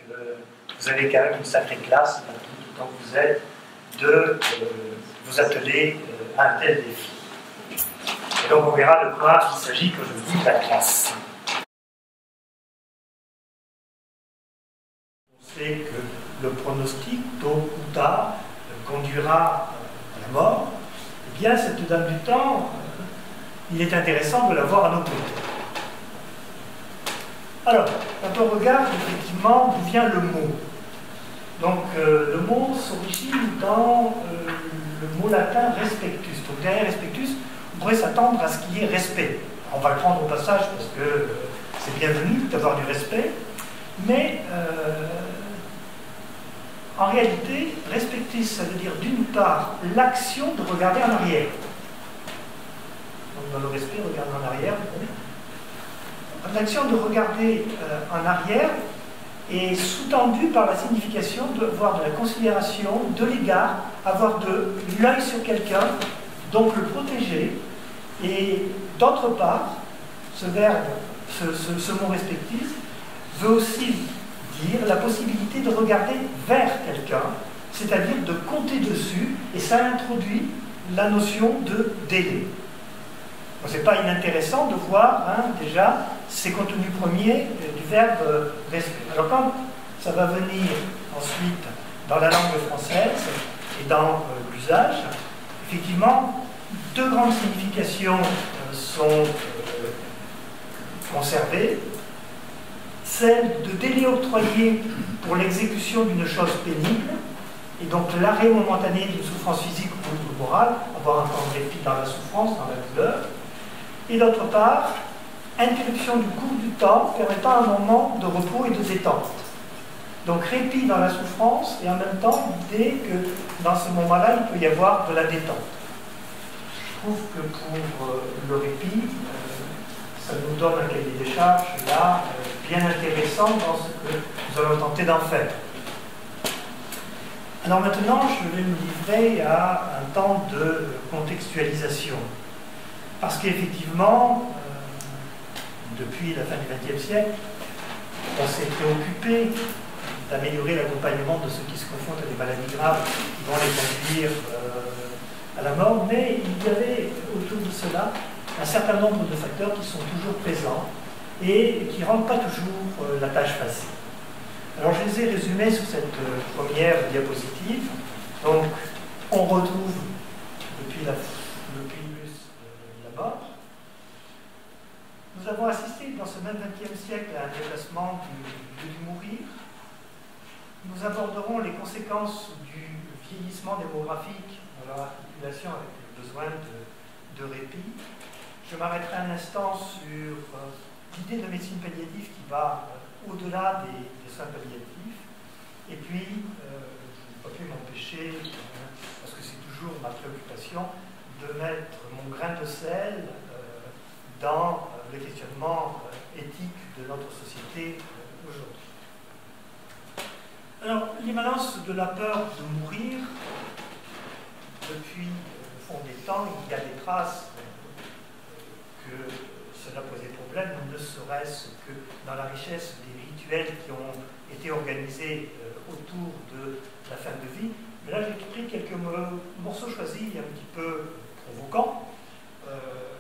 que vous avez quand même une sacrée classe, donc vous êtes, de vous atteler à un tel défi. Et donc on verra de quoi il s'agit quand je dis la classe. On sait que le pronostic, tôt ou tard, conduira à la mort. Eh bien, cette dame du temps, il est intéressant de la voir à nos côtés. Alors, quand on regarde effectivement d'où vient le mot. Donc, le mot s'origine dans le mot latin respectus. Donc, derrière respectus, on pourrait s'attendre à ce qu'il y ait respect. On va le prendre au passage parce que c'est bienvenu d'avoir du respect, mais en réalité, respectus, ça veut dire d'une part l'action de regarder en arrière. Donc, dans le respect, regarder en arrière. L'action de regarder en arrière est sous-tendue par la signification d'avoir de la considération, de l'égard, avoir de l'œil sur quelqu'un, donc le protéger. Et d'autre part, ce verbe, ce mot respectif, veut aussi dire la possibilité de regarder vers quelqu'un, c'est-à-dire de compter dessus, et ça introduit la notion de délai. Ce n'est pas inintéressant de voir déjà ces contenus premiers du verbe respect. Alors quand ça va venir ensuite dans la langue française et dans l'usage, effectivement, deux grandes significations sont conservées. Celle de délai octroyé pour l'exécution d'une chose pénible, et donc l'arrêt momentané d'une souffrance physique ou morale, avoir un temps de répit dans la souffrance, dans la douleur, et d'autre part, interruption du cours du temps permettant un moment de repos et de détente. Donc répit dans la souffrance et en même temps l'idée que dans ce moment-là, il peut y avoir de la détente. Je trouve que pour le répit, ça nous donne un cahier des charges là bien intéressant dans ce que nous allons tenter d'en faire. Alors maintenant, je vais me livrer à un temps de contextualisation. Parce qu'effectivement, depuis la fin du XXe siècle, on s'est préoccupé d'améliorer l'accompagnement de ceux qui se confrontent à des maladies graves qui vont les conduire à la mort, mais il y avait autour de cela un certain nombre de facteurs qui sont toujours présents et qui ne rendent pas toujours la tâche facile. Alors je les ai résumés sur cette première diapositive. Donc on retrouve depuis la mort. Nous avons assisté dans ce même XXe siècle à un déplacement du mourir. Nous aborderons les conséquences du vieillissement démographique dans leur articulation avec le besoin de répit. Je m'arrêterai un instant sur l'idée de médecine palliative qui va au-delà des soins palliatifs. Et puis, je ne peux plus m'empêcher, parce que c'est toujours ma préoccupation, de mettre mon grain de sel dans le questionnement éthique de notre société aujourd'hui. Alors, l'immanence de la peur de mourir, depuis le fond des temps, il y a des traces que cela posait problème, ne serait-ce que dans la richesse des rituels qui ont été organisés autour de la fin de vie. Mais là, j'ai pris quelques morceaux choisis un petit peu provoquants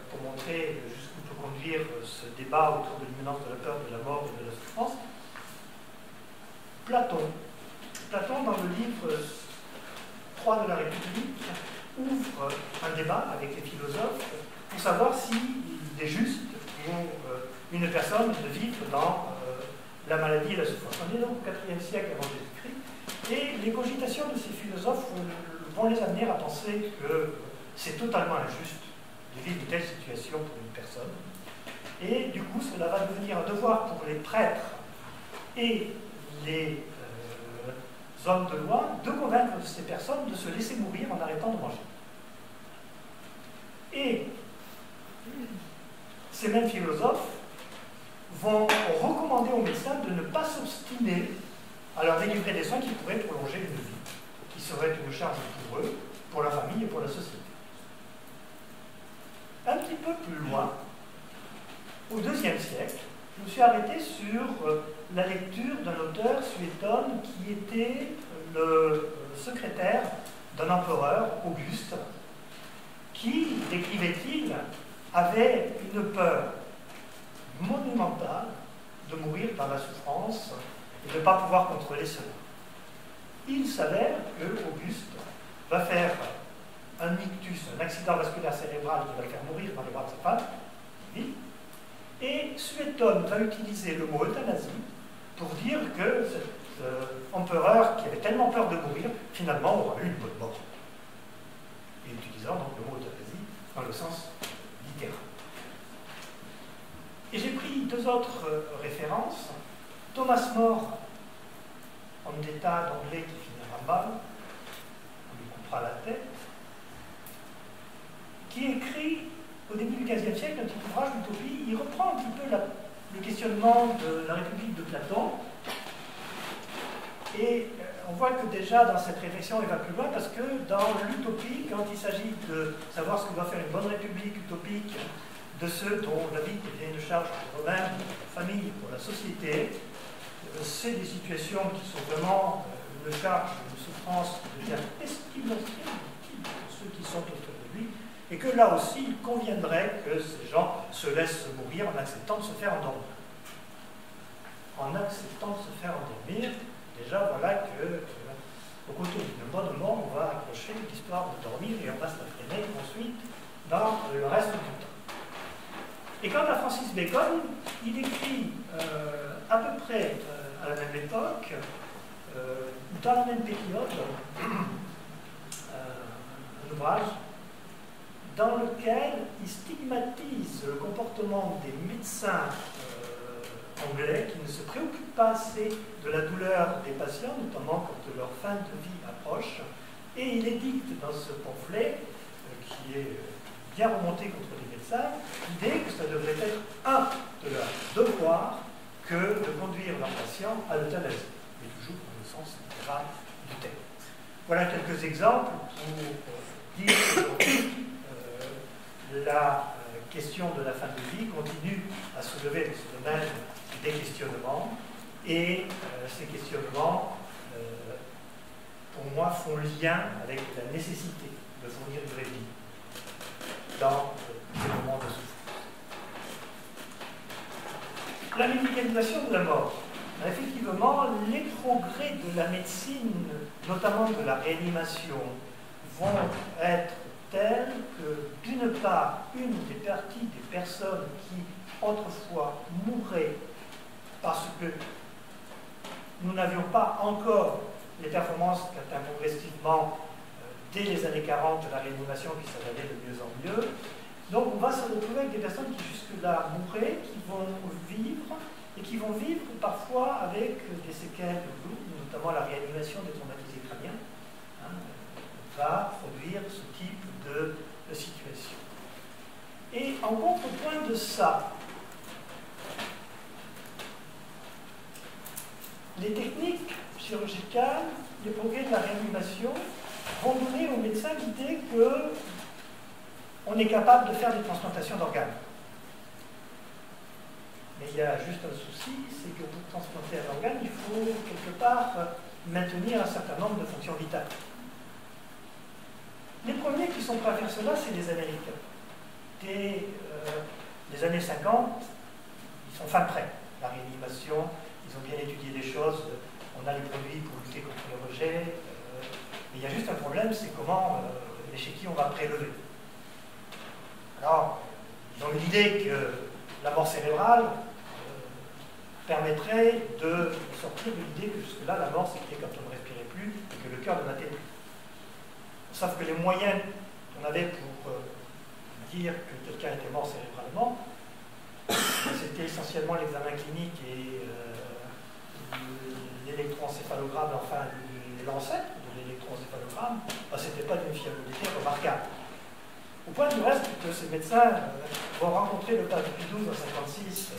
pour montrer jusqu'où peut conduire ce débat autour de l'immanence de la peur, de la mort et de la souffrance. Platon, dans le livre 3 de la République, ouvre un débat avec les philosophes pour savoir s'il est juste pour une personne de vivre dans la maladie et la souffrance. On est donc au IVe siècle avant Jésus-Christ, et les cogitations de ces philosophes vont les amener à penser que c'est totalement injuste de vivre de telles situations pour une personne. Et du coup, cela va devenir un devoir pour les prêtres et les hommes de loi de convaincre ces personnes de se laisser mourir en arrêtant de manger. Et ces mêmes philosophes vont recommander aux médecins de ne pas s'obstiner à leur délivrer des soins qui pourraient prolonger une vie, qui serait une charge pour eux, pour la famille et pour la société. Un petit peu plus loin, au IIe siècle, je me suis arrêté sur la lecture d'un auteur, Suétone, qui était le secrétaire d'un empereur, Auguste, qui, décrivait-il, avait une peur monumentale de mourir dans la souffrance et de ne pas pouvoir contrôler cela. Il s'avère que Auguste va faire un ictus, un accident vasculaire cérébral qui va le faire mourir dans les bras de sa femme, et Suétone va utiliser le mot euthanasie pour dire que cet empereur qui avait tellement peur de mourir, finalement aura eu une bonne mort. Et utilisant donc le mot euthanasie dans le sens littéral. Et j'ai pris deux autres références. Thomas More, homme d'État d'anglais qui finira mal, on lui coupera la tête, qui écrit au début du XVe siècle un petit ouvrage d'utopie. Il reprend un petit peu le questionnement de la République de Platon. Et on voit que déjà dans cette réflexion, il va plus loin parce que dans l'utopie, quand il s'agit de savoir ce que doit faire une bonne république utopique, de ceux dont la vie devient une charge pour eux-mêmes, pour la famille, pour la société, c'est des situations qui sont vraiment une charge, une souffrance qui devient exponentielle pour ceux qui sont autour de lui, et que là aussi, il conviendrait que ces gens se laissent mourir en acceptant de se faire endormir. En acceptant de se faire endormir, déjà voilà que au côté d'une bonne mort, on va accrocher l'histoire de dormir et on va se la freiner ensuite dans le reste du temps. Et quant à Francis Bacon, il écrit à peu près à la même époque, dans la même période, un ouvrage dans lequel il stigmatise le comportement des médecins anglais qui ne se préoccupent pas assez de la douleur des patients, notamment quand leur fin de vie approche. Et il édicte dans ce pamphlet, qui est bien remonté contre les médecins, l'idée que ça devrait être un de leurs devoirs que de conduire leurs patients à l'euthanasie, mais toujours dans le sens littéral du terme. Voilà quelques exemples pour dire qu'aujourd'hui, la question de la fin de vie continue à soulever dans ce domaine des questionnements, et ces questionnements, pour moi, font lien avec la nécessité de fournir une vraie vie dans ces moments de souffrance. La médicalisation de la mort. Effectivement, les progrès de la médecine, notamment de la réanimation, vont être tels que, d'une part, une des parties des personnes qui autrefois mouraient parce que nous n'avions pas encore les performances qu'atteint progressivement dès les années 40 de la réanimation qui s'en allait de mieux en mieux. Donc on va se retrouver avec des personnes qui jusque-là mouraient, qui vont vivre, et qui vont vivre parfois avec des séquelles lourdes, notamment la réanimation des traumatisés crâniens, va produire ce type de situation. Et en contrepoint de ça, les techniques chirurgicales, les progrès de la réanimation vont donner aux médecins l'idée qu'on est capable de faire des transplantations d'organes. Mais il y a juste un souci, c'est que pour transplanter un organe, il faut quelque part maintenir un certain nombre de fonctions vitales. Les premiers qui sont prêts à faire cela, c'est les Américains. Dès les années 50, ils sont fin prêts. La réanimation, ils ont bien étudié les choses, on a les produits pour lutter contre le rejet, mais il y a juste un problème, c'est comment et chez qui on va prélever. Alors, ils ont eu l'idée que la mort cérébrale permettrait de sortir de l'idée que jusque-là, la mort, c'était quand on ne respirait plus et que le cœur ne battait plus. Sauf que les moyens qu'on avait pour dire que quelqu'un était mort cérébralement, c'était essentiellement l'examen clinique et l'électroencéphalogramme, enfin l'ancêtre de l'électroencéphalogramme, c'était pas d'une fiabilité remarquable. Au point du reste que ces médecins vont rencontrer le pape Pie XII en 1956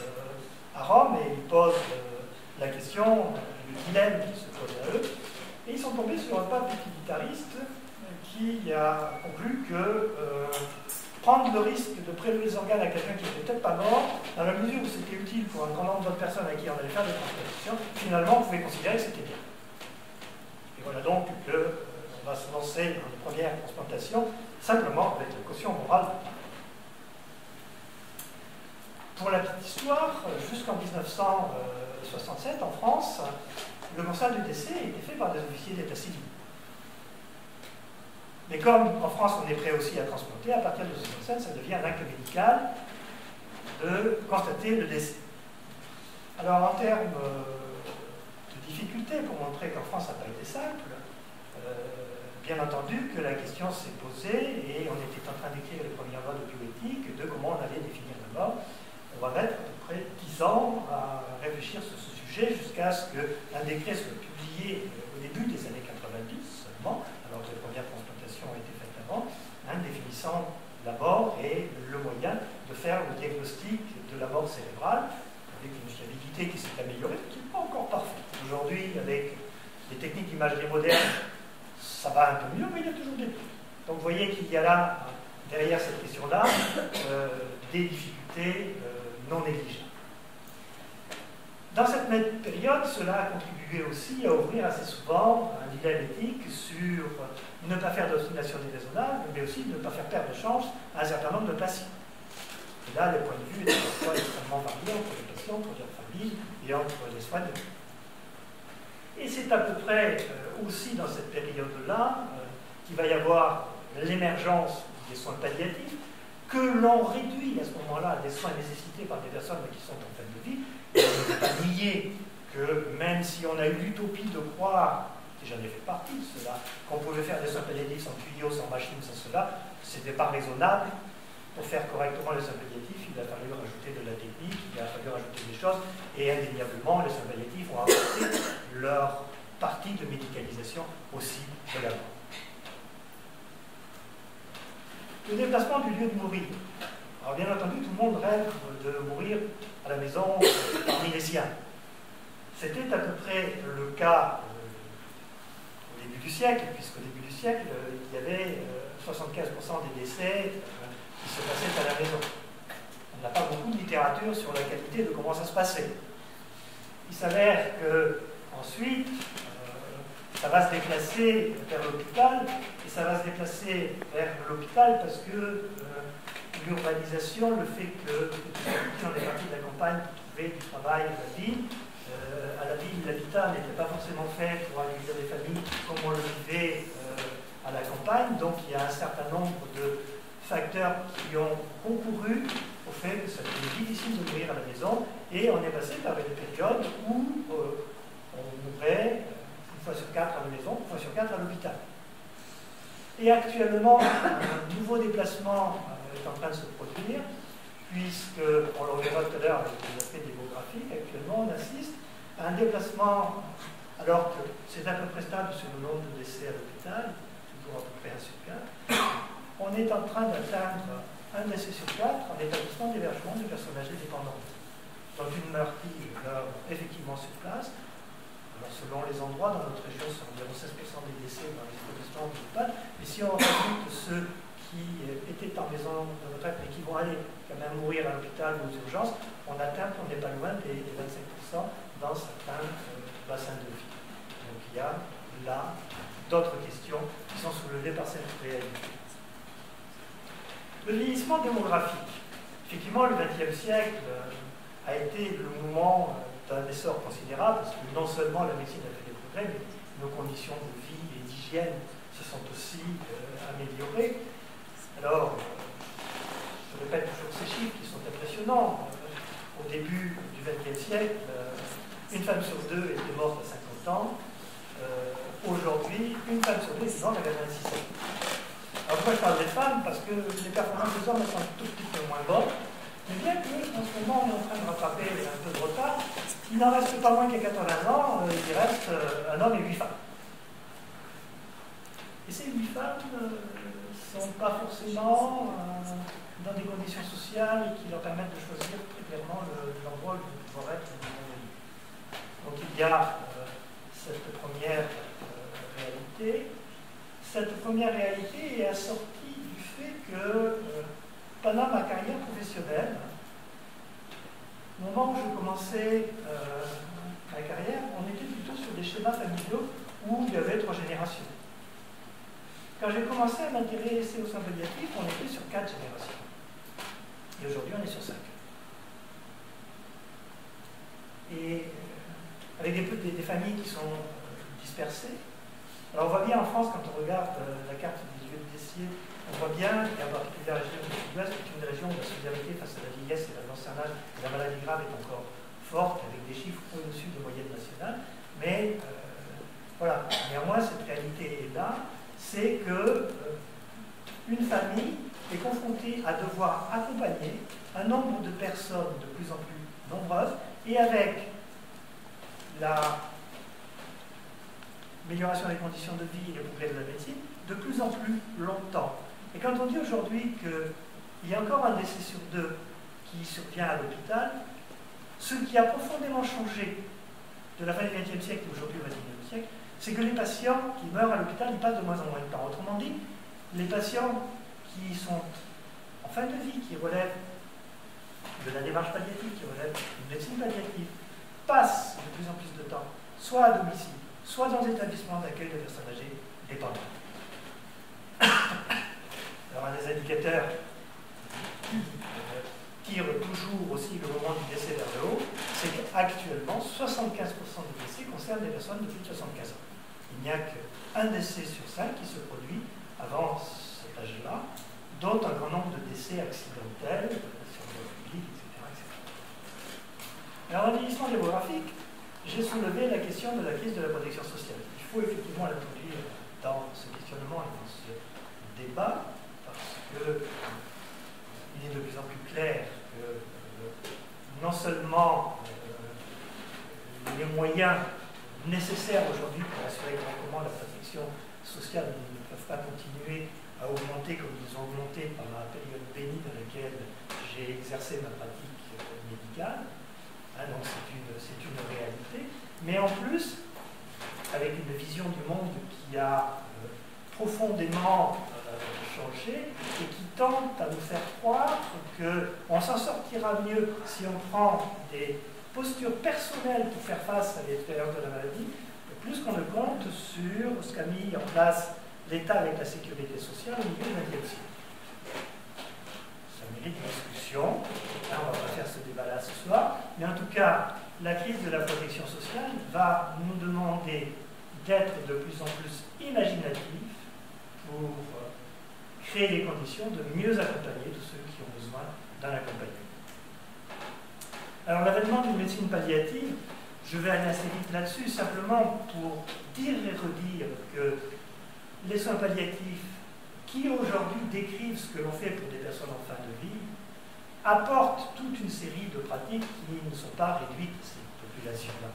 à Rome et ils posent la question, le dilemme qui se pose à eux, et ils sont tombés sur un pape utilitariste qui a conclu que prendre le risque de prélever les organes à quelqu'un qui n'était peut-être pas mort, dans la mesure où c'était utile pour un grand nombre d'autres personnes à qui on allait faire des transplantations, finalement on pouvait considérer que c'était bien. Et voilà donc qu'on va se lancer dans les premières transplantations, simplement avec la caution morale. Pour la petite histoire, jusqu'en 1967, en France, le constat du décès était fait par des officiers d'état civil. Mais comme en France on est prêt aussi à transplanter, à partir de 1967, ça devient un acte médical de constater le décès. Alors en termes de difficultés, pour montrer qu'en France ça n'a pas été simple, bien entendu que la question s'est posée et on était en train d'écrire les premières lois de bioéthique de comment on allait définir la mort. On va mettre à peu près 10 ans à réfléchir sur ce sujet jusqu'à ce qu'un décret soit publié au début des années 90 seulement, alors que les premières transplantations ont été faites avant, définissant la mort et le moyen de faire le diagnostic de la mort cérébrale avec une fiabilité qui s'est améliorée, qui n'est pas encore parfaite. Aujourd'hui, avec les techniques d'imagerie moderne, ça va un peu mieux, mais il y a toujours des doutes. Donc vous voyez qu'il y a là, derrière cette question-là, des difficultés non négligeables. Dans cette même période, cela a contribué aussi à ouvrir assez souvent un dilemme éthique sur ne pas faire d'obstination déraisonnable, mais aussi ne pas faire perdre de chance à un certain nombre de patients. Et là, les points de vue étaient parfois extrêmement variés entre les patients, entre leurs familles et entre les soignants. Et c'est à peu près aussi dans cette période-là qu'il va y avoir l'émergence des soins palliatifs, que l'on réduit à ce moment-là à des soins nécessités par des personnes qui sont en fin de vie. Et on ne peut pas nier que même si on a eu l'utopie de croire, et j'en ai fait partie de cela, qu'on pouvait faire des soins palliatifs sans tuyaux, sans machine, sans cela, c'était pas raisonnable. Pour faire correctement les soins palliatifs, il a fallu rajouter de la technique, il a fallu rajouter des choses, et indéniablement, les soins palliatifs ont apporté leur partie de médicalisation aussi de la mort. Le déplacement du lieu de mourir. Alors bien entendu, tout le monde rêve de mourir à la maison parmi les siens. C'était à peu près le cas au début du siècle, puisqu'au début du siècle, il y avait 75% des décès qui se passaient à la maison. On n'a pas beaucoup de littérature sur la qualité de comment ça se passait. Il s'avère que ensuite, ça va se déplacer vers l'hôpital, et ça va se déplacer vers l'hôpital parce que l'urbanisation, le fait que on est parti de la campagne pour trouver du travail à la ville, l'habitat n'était pas forcément fait pour accueillir des familles comme on le vivait à la campagne, donc il y a un certain nombre de facteurs qui ont concouru au fait que ça devient difficile de mourir à la maison, et on est passé par des périodes où on mourait une fois sur 4 à la maison, une fois sur 4 à l'hôpital. Et actuellement, un nouveau déplacement est en train de se produire, puisque, on le verra tout à l'heure avec les aspects démographiques, actuellement on assiste à un déplacement, alors que c'est à peu près stable sur le nombre de décès à l'hôpital, toujours à peu près 1 sur 4, on est en train d'atteindre 1 décès sur 4 en établissement d'hébergement de personnes âgées dépendantes. Dont une partie meurt effectivement sur place. Alors, selon les endroits, dans notre région, c'est environ 16% des décès dans les établissements d'hôpital. Mais si on rajoute ceux qui étaient en maison de retraite mais qui vont aller quand même mourir à l'hôpital ou aux urgences, on atteint, on n'est pas loin des 25% dans certains bassins de vie. Donc il y a là d'autres questions qui sont soulevées par cette réalité. Le vieillissement démographique. Effectivement, le XXe siècle a été le moment d'un essor considérable, parce que non seulement la médecine a fait des progrès, mais nos conditions de vie et d'hygiène se sont aussi améliorées. Alors, je répète toujours ces chiffres qui sont impressionnants. Au début du XXe siècle, une femme sur 2 était morte à 50 ans. Aujourd'hui, une femme sur 2 est morte à 86 ans. Alors pourquoi je parle des femmes? Parce que les performances des hommes sont un tout petit peu moins bonnes. Mais bien que, en ce moment, on est en train de rattraper un peu de retard, il n'en reste pas moins qu'à 80 ans, il reste un homme et 8 femmes. Et ces 8 femmes ne sont pas forcément dans des conditions sociales qui leur permettent de choisir très clairement l'endroit où ils vont pouvoir être dans la vie. Donc il y a cette première réalité. Cette première réalité est assortie du fait que pendant ma carrière professionnelle, au moment où je commençais ma carrière, on était plutôt sur des schémas familiaux où il y avait 3 générations. Quand j'ai commencé à m'intéresser aux soins palliatifs, on était sur 4 générations. Et aujourd'hui, on est sur 5. Et avec des familles qui sont dispersées. Alors on voit bien en France, quand on regarde la carte des lieux de décès, on voit bien, et en particulier la région du Sud-Ouest, qui est une région où la solidarité face à la vieillesse et à l'ancien âge et la maladie grave est encore forte, avec des chiffres au-dessus de moyenne nationale. Mais voilà, néanmoins, cette réalité est là, c'est que une famille est confrontée à devoir accompagner un nombre de personnes de plus en plus nombreuses, et avec l'amélioration des conditions de vie et les progrès de la médecine, de plus en plus longtemps. Et quand on dit aujourd'hui qu'il y a encore un décès sur 2 qui survient à l'hôpital, ce qui a profondément changé de la fin du XXe siècle et aujourd'hui au XXIe siècle, c'est que les patients qui meurent à l'hôpital, ils passent de moins en moins de temps. Autrement dit, les patients qui sont en fin de vie, qui relèvent de la démarche palliative, qui relèvent d'une médecine palliative, passent de plus en plus de temps, soit à domicile, soit dans des établissements d'accueil de personnes âgées dépendantes. Alors, un des indicateurs qui tire toujours aussi le moment du décès vers le haut, c'est qu'actuellement, 75% des décès concernent des personnes de plus de 75 ans. Il n'y a qu'un décès sur 5 qui se produit avant cet âge-là, dont un grand nombre de décès accidentels, sur le public, etc. Alors, en vieillissement démographique, j'ai soulevé la question de la crise de la protection sociale. Il faut effectivement l'introduire dans ce questionnement et dans ce débat, parce qu'il est de plus en plus clair que non seulement les moyens nécessaires aujourd'hui pour assurer correctement la protection sociale ne peuvent pas continuer à augmenter comme ils ont augmenté pendant la période bénie dans laquelle j'ai exercé ma pratique médicale. Donc c'est une réalité. Mais en plus, avec une vision du monde qui a profondément changé et qui tente à nous faire croire qu'on s'en sortira mieux si on prend des postures personnelles pour faire face à l'expérience de la maladie, plus qu'on ne compte sur ce qu'a mis en place l'État avec la sécurité sociale au milieu du XXe siècle. Ça mérite une discussion. Là, on ne va pas faire ce débat-là ce soir. Mais en tout cas, la crise de la protection sociale va nous demander d'être de plus en plus imaginatifs pour créer les conditions de mieux accompagner tous ceux qui ont besoin d'un accompagnement. Alors, l'avènement d'une médecine palliative, je vais aller assez vite là-dessus, simplement pour dire et redire que les soins palliatifs, qui aujourd'hui décrivent ce que l'on fait pour des personnes en fin de vie, apportent toute une série de pratiques qui ne sont pas réduites à ces populations-là.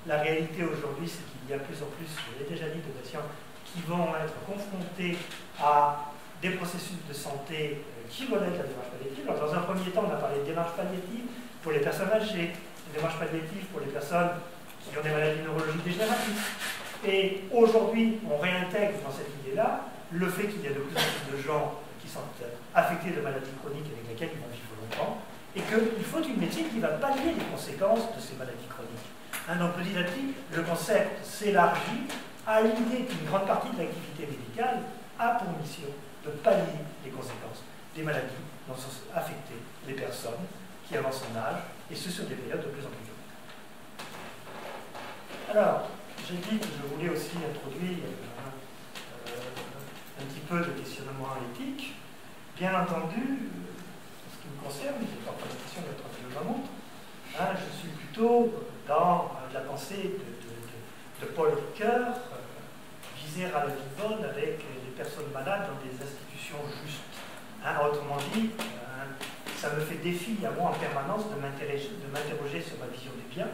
La réalité aujourd'hui, c'est qu'il y a de plus en plus, je l'ai déjà dit, de patients qui vont être confrontés à des processus de santé qui relèvent de la démarche palliative. Alors, dans un premier temps, on a parlé de démarche palliative pour les personnes âgées, de démarche palliative pour les personnes qui ont des maladies neurologiques dégénératives. Et aujourd'hui, on réintègre dans cette idée-là le fait qu'il y a de plus en plus de gens qui sont affectés de maladies chroniques avec lesquelles ils vont vivre longtemps, et qu'il faut une médecine qui va pallier les conséquences de ces maladies chroniques. Donc petit à petit, le concept s'élargit à l'idée qu'une grande partie de l'activité médicale a pour mission de pallier les conséquences des maladies dont sont affectées les personnes qui avancent en âge, et ce sur des périodes de plus en plus longues. Alors, j'ai dit que je voulais aussi introduire un petit peu de questionnement éthique. Bien entendu, en ce qui me concerne, je n'ai pas l'impression d'être un philosophe, je suis plutôt dans la pensée de Paul Ricoeur, viser à la vie bonne avec les personnes malades dans des institutions justes. Autrement dit, ça me fait défi à moi en permanence de m'interroger sur ma vision des biens,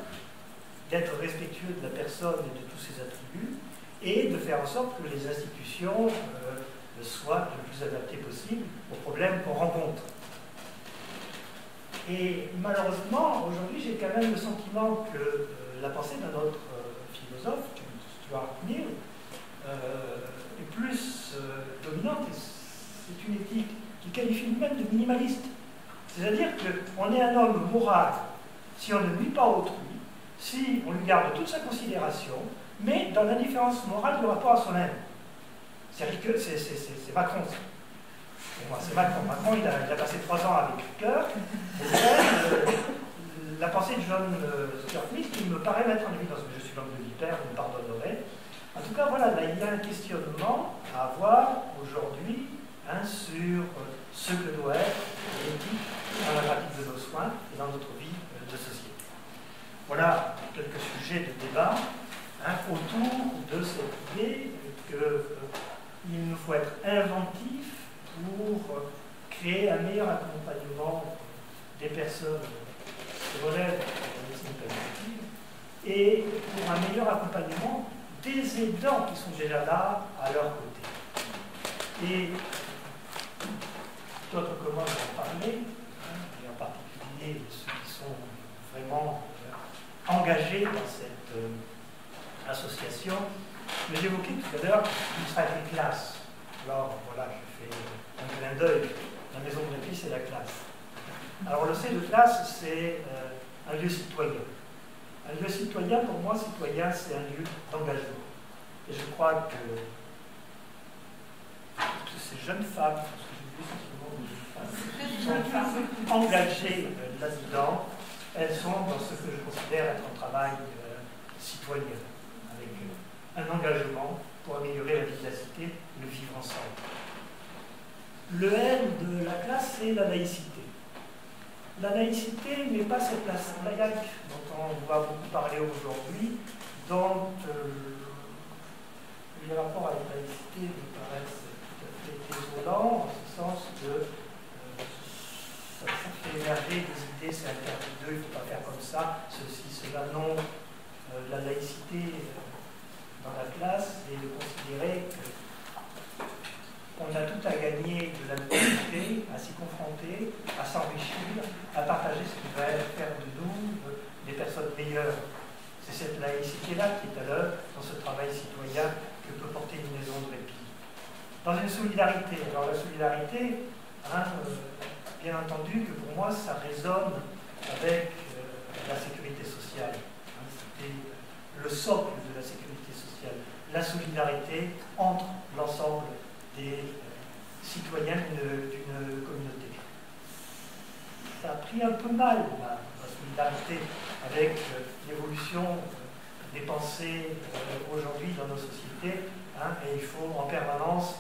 d'être respectueux de la personne et de tous ses attributs, et de faire en sorte que les institutions soient le plus adaptées possible aux problèmes qu'on rencontre. Et malheureusement, aujourd'hui, j'ai quand même le sentiment que la pensée d'un autre philosophe, Stuart Mill, est plus dominante. C'est une éthique qui qualifie lui-même de minimaliste. C'est-à-dire qu'on est un homme moral si on ne nuit pas autrui, si on lui garde toute sa considération, mais dans l'indifférence morale du rapport à soi-même. C'est-à-dire que c'est Macron. C'est Macron. Macron, il a passé 3 ans avec Cœur. La pensée de John Stuart Mill qui me paraît mettre en évidence, mais je suis l'homme de l'hyper, vous me pardonnerez. En tout cas, voilà, là, il y a un questionnement à avoir aujourd'hui sur ce que doit être l'éthique dans la pratique de nos soins et dans notre vie de société. Voilà quelques sujets de débat autour de cette idée qu'il nous faut être inventif pour créer un meilleur accompagnement des personnes qui relèvent de la médecine palliative et pour un meilleur accompagnement des aidants qui sont déjà là à leur côté. Et d'autres commencent à en parler, et en particulier ceux qui sont vraiment engagés dans cette association. Mais j'évoquais tout à l'heure une sacrée classe. Alors voilà, je fais un clin d'œil. La maison de répit, c'est la classe. Alors le C de classe, c'est un lieu citoyen. Un lieu citoyen, pour moi, citoyen, c'est un lieu d'engagement. Et je crois que toutes ces jeunes femmes, parce que j'ai vu ce sont engagées là-dedans, elles sont dans ce que je considère être un travail citoyen, avec un engagement pour améliorer la vie de la cité, le vivre ensemble. Le L de la classe, c'est la laïcité. La laïcité n'est pas cette place laïque dont on va beaucoup parler aujourd'hui, dont les rapports avec la laïcité me paraissent tout à fait désolants, en ce sens que ça fait émerger des idées, c'est interdit d'eux, il ne faut pas faire comme ça, ceci, cela, non. La laïcité dans la classe et de considérer qu'on a tout à gagner de la laïcité, à s'y confronter, à s'enrichir, à partager ce qui va faire de nous des personnes meilleures. C'est cette laïcité-là qui est à l'œuvre dans ce travail citoyen que peut porter une maison de répit. Dans une solidarité. Alors la solidarité, bien entendu que pour moi ça résonne avec la sécurité sociale. C'était le socle de la sécurité sociale. La solidarité entre l'ensemble des citoyens d'une communauté. Ça a pris un peu mal, la solidarité, avec l'évolution des pensées aujourd'hui dans nos sociétés, et il faut en permanence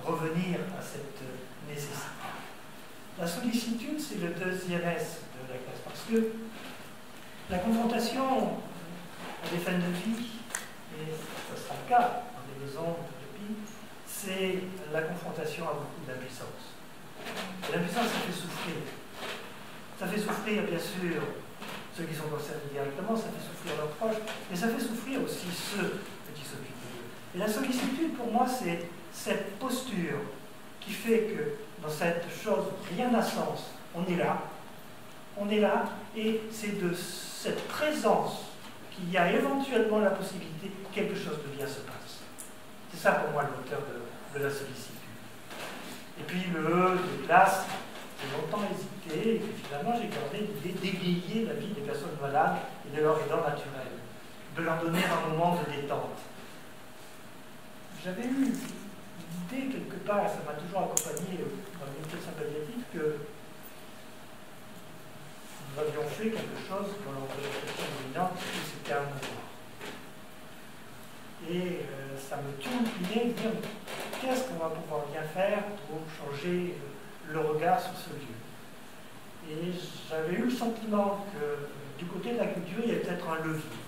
revenir à cette nécessité. La sollicitude, c'est le deuxième S de la classe, parce que la confrontation à des fins de vie, et ce sera le cas dans des maisons de répit, c'est la confrontation à beaucoup d'impuissance. L'impuissance, ça fait souffrir. Ça fait souffrir, bien sûr, ceux qui sont concernés directement, ça fait souffrir leurs proches, mais ça fait souffrir aussi ceux qui s'occupent d'eux. Et la sollicitude, pour moi, c'est cette posture qui fait que dans cette chose, rien n'a sens. On est là, et c'est de cette présence qu'il y a éventuellement la possibilité que quelque chose de bien se passe. C'est ça pour moi le moteur de la sollicitude. Et puis le E de classe, j'ai longtemps hésité, et puis finalement j'ai gardé l'idée d'égayer la vie des personnes malades et de leur aidant naturel, de leur donner un moment de détente. J'avais eu l'idée quelque part, et ça m'a toujours accompagné dans le métier de soins palliatifs, que nous avions fait quelque chose dans l'organisation dominante, c'était un mouvement. Et ça me turlupinait de dire qu'est-ce qu'on va pouvoir bien faire pour changer le regard sur ce lieu. Et j'avais eu le sentiment que du côté de la culture, il y avait peut-être un levier.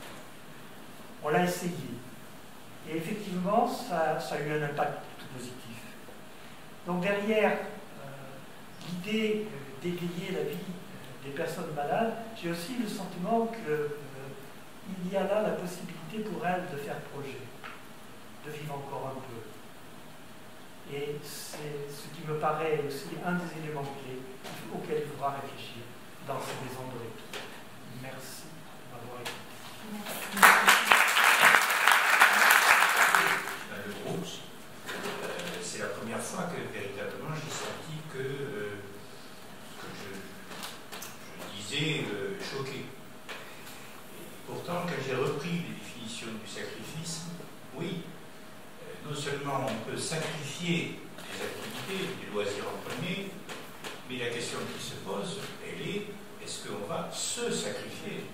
On l'a essayé. Et effectivement, ça a eu un impact tout positif. Donc derrière l'idée d'égayer la vie des personnes malades, j'ai aussi le sentiment qu'il y a là la possibilité pour elles de faire projet, de vivre encore un peu. Et c'est ce qui me paraît aussi un des éléments clés auxquels il faudra réfléchir dans ces maisons de répit. Merci de m'avoir écouté. Le groupe, c'est la première fois que véritablement je sens effectivement, on peut sacrifier des activités, des loisirs en premier, mais la question qui se pose, elle est, est-ce qu'on va se sacrifier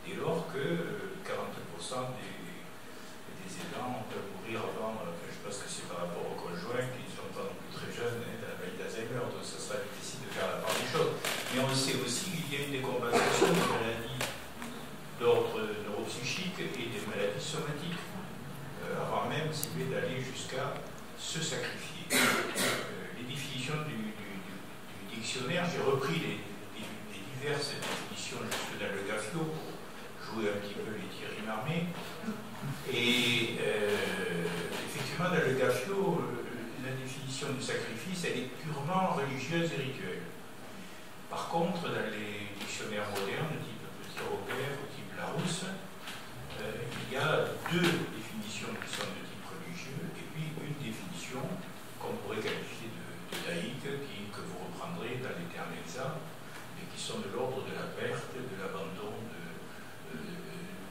dès lors que 40% des aidants peuvent mourir avant, je pense que c'est par rapport aux conjoints qui ne sont pas non plus très jeunes, de la maladie d'Alzheimer, donc ça sera difficile de faire la part des choses. Mais on sait aussi qu'il y a une décompensation des maladies d'ordre neuropsychique et des maladies somatiques, avant même, si vous voulez, d'aller jusqu'à se sacrifier. Les définitions du dictionnaire, j'ai repris les diverses définitions jusque dans le GAFIO pour jouer un petit peu les Thierry Marmé. Et effectivement, dans le GAFIO, la définition du sacrifice, elle est purement religieuse et rituelle. Par contre, dans les dictionnaires modernes, type Petit Robert ou type Larousse, il y a deux définitions qui sont de type religieux et puis une définition qu'on pourrait qualifier de laïque, que vous reprendrez dans les termes exacts, mais qui sont de l'ordre de la perte, de l'abandon, de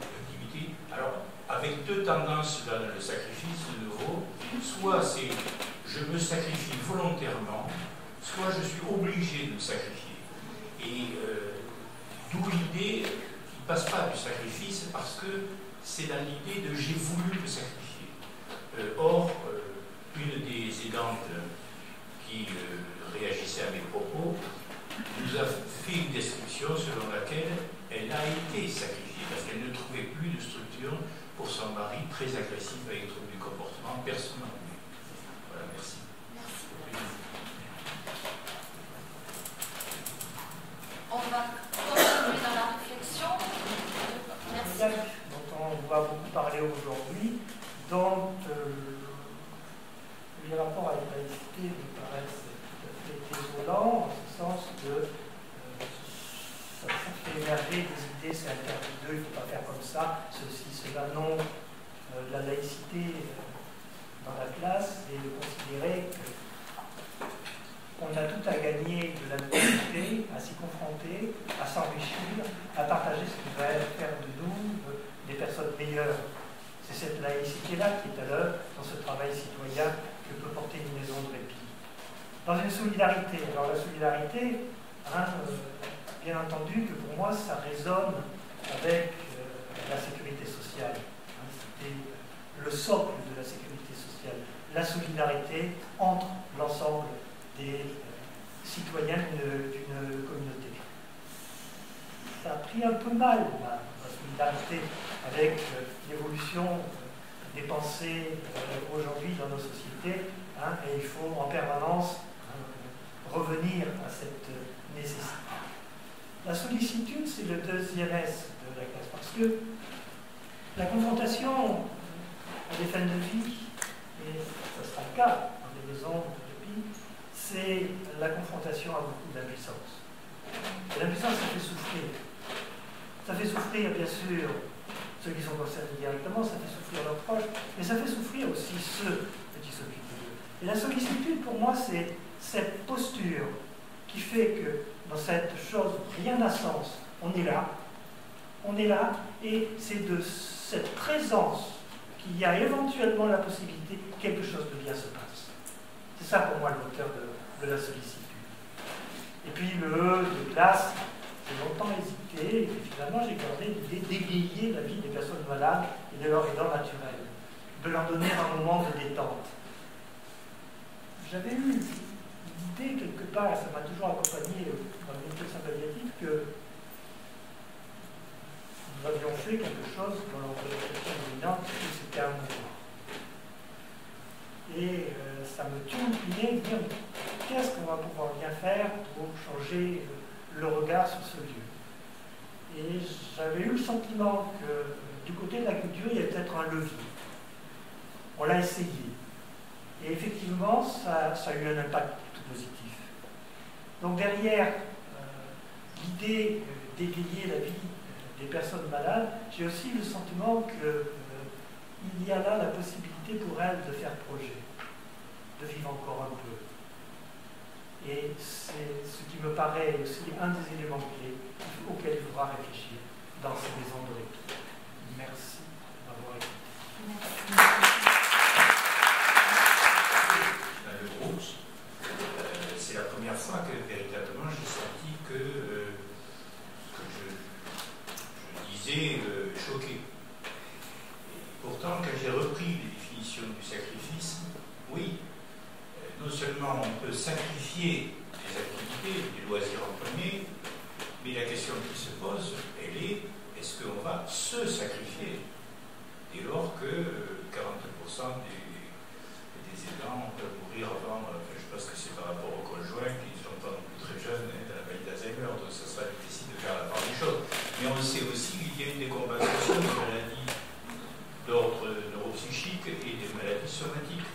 l'activité. Alors, avec deux tendances dans le sacrifice, de nouveau, soit c'est je me sacrifie volontairement, soit je suis obligé de me sacrifier. Et d'où l'idée qui ne passe pas du sacrifice, parce que c'est dans l'idée de j'ai voulu me sacrifier. Or, une des aidantes qui réagissait à mes propos nous a fait une description selon laquelle elle a été sacrifiée parce qu'elle ne trouvait plus de structure pour son mari très agressif avec trouble du comportement personnel. Voilà, merci. On va continuer dans la réflexion. Merci. Dont on va beaucoup parler aujourd'hui, dont les rapports à la laïcité me paraissent tout à fait désolants, en ce sens que ça fait émerger des idées, c'est interdit d'eux, il ne faut pas faire comme ça, ceci, cela, non. La laïcité dans la classe et de considérer qu'on a tout à gagner de la laïcité, à s'y confronter, à s'enrichir, à partager ce qui va faire de nous des personnes meilleures. C'est cette laïcité-là qui est à l'œuvre dans ce travail citoyen que peut porter une maison de répit. Dans une solidarité. Alors la solidarité, bien entendu que pour moi ça résonne avec la sécurité sociale. C'était le socle de la sécurité sociale. La solidarité entre l'ensemble des citoyens d'une communauté. Ça a pris un peu mal, la solidarité, avec l'évolution des pensées aujourd'hui dans nos sociétés, et il faut en permanence revenir à cette nécessité. La sollicitude, c'est le deuxième S de la classe, parce que la confrontation à des fins de vie, et ce sera le cas dans les maisons de répit, c'est la confrontation à beaucoup d'impuissance. L'impuissance, ça fait souffrir. Ça fait souffrir, bien sûr, ceux qui sont concernés directement, ça fait souffrir leurs proches, mais ça fait souffrir aussi ceux qui s'occupent d'eux. Et la sollicitude, pour moi, c'est cette posture qui fait que dans cette chose, rien n'a sens. On est là, et c'est de cette présence qu'il y a éventuellement la possibilité que quelque chose de bien se passe. C'est ça pour moi le moteur de la sollicitude. Et puis le E de classe, j'ai longtemps hésité, et finalement j'ai gardé l'idée d'égayer la vie des personnes malades et de leur aidant naturel, de leur donner un moment de détente. J'avais eu l'idée quelque part, ça m'a toujours accompagné dans les médecins palliatifs, que nous avions fait quelque chose dans l'organisation dominante, c'était un mouvement. Et ça me turlupinait de dire qu'est-ce qu'on va pouvoir bien faire pour changer le regard sur ce lieu. Et j'avais eu le sentiment que du côté de la culture, il y avait peut-être un levier. On l'a essayé. Et effectivement, ça a eu un impact positif. Donc derrière l'idée d'égayer la vie des personnes malades, j'ai aussi le sentiment qu'il y a là la possibilité pour elles de faire projet, de vivre encore un peu. Et c'est ce qui me paraît aussi un des éléments clés auxquels il faudra réfléchir dans ces maisons de répit. Merci d'avoir écouté. Merci. du sacrifice, oui, non seulement on peut sacrifier des activités, des loisirs en premier, mais la question qui se pose, elle est, est-ce qu'on va se sacrifier dès lors que 40% des aidants peuvent mourir avant, je pense que c'est par rapport aux conjoints qui sont pas non plus très jeunes, dans la maladie d'Alzheimer, donc ça sera difficile de faire la part des choses. Mais on sait aussi qu'il y a une décompensation des maladies d'ordre neuropsychique et des maladies somatiques,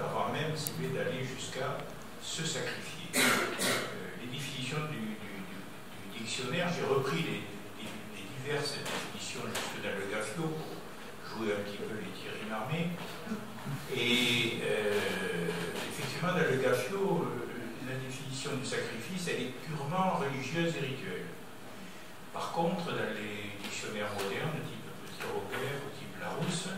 avant même d'aller jusqu'à se sacrifier. Les définitions du dictionnaire, j'ai repris les diverses définitions jusque dans le GAFIO, pour jouer un petit peu les Thierry Marmé. Et effectivement, dans le GAFIO, la définition du sacrifice, elle est purement religieuse et rituelle. Par contre, dans les dictionnaires modernes, type Petit Robert ou type Larousse,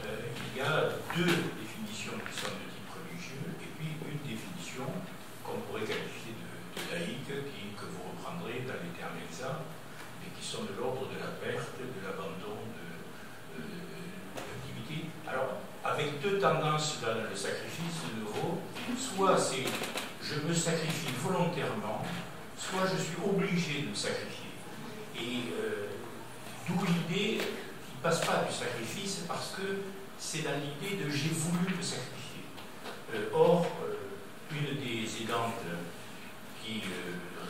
il y a deux définitions qui sont de type religieux et puis une définition qu'on pourrait qualifier de laïque, que vous reprendrez dans les termes exacts, et qui sont de l'ordre de la perte, de l'abandon de l'activité. Alors, avec deux tendances dans le sacrifice de nouveau, soit c'est je me sacrifie volontairement, soit je suis obligé de me sacrifier. Et d'où l'idée qui ne passe pas du sacrifice, parce que c'est dans l'idée de j'ai voulu me sacrifier. Or, une des aidantes qui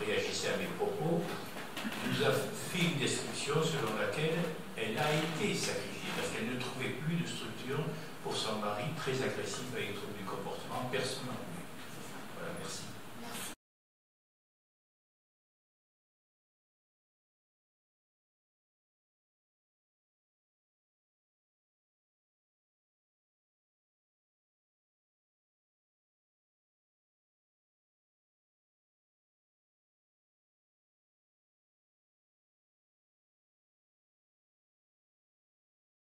réagissait à mes propos nous a fait une description selon laquelle elle a été sacrifiée, parce qu'elle ne trouvait plus de structure pour son mari très agressif avec trouble du comportement personnel. Voilà, merci.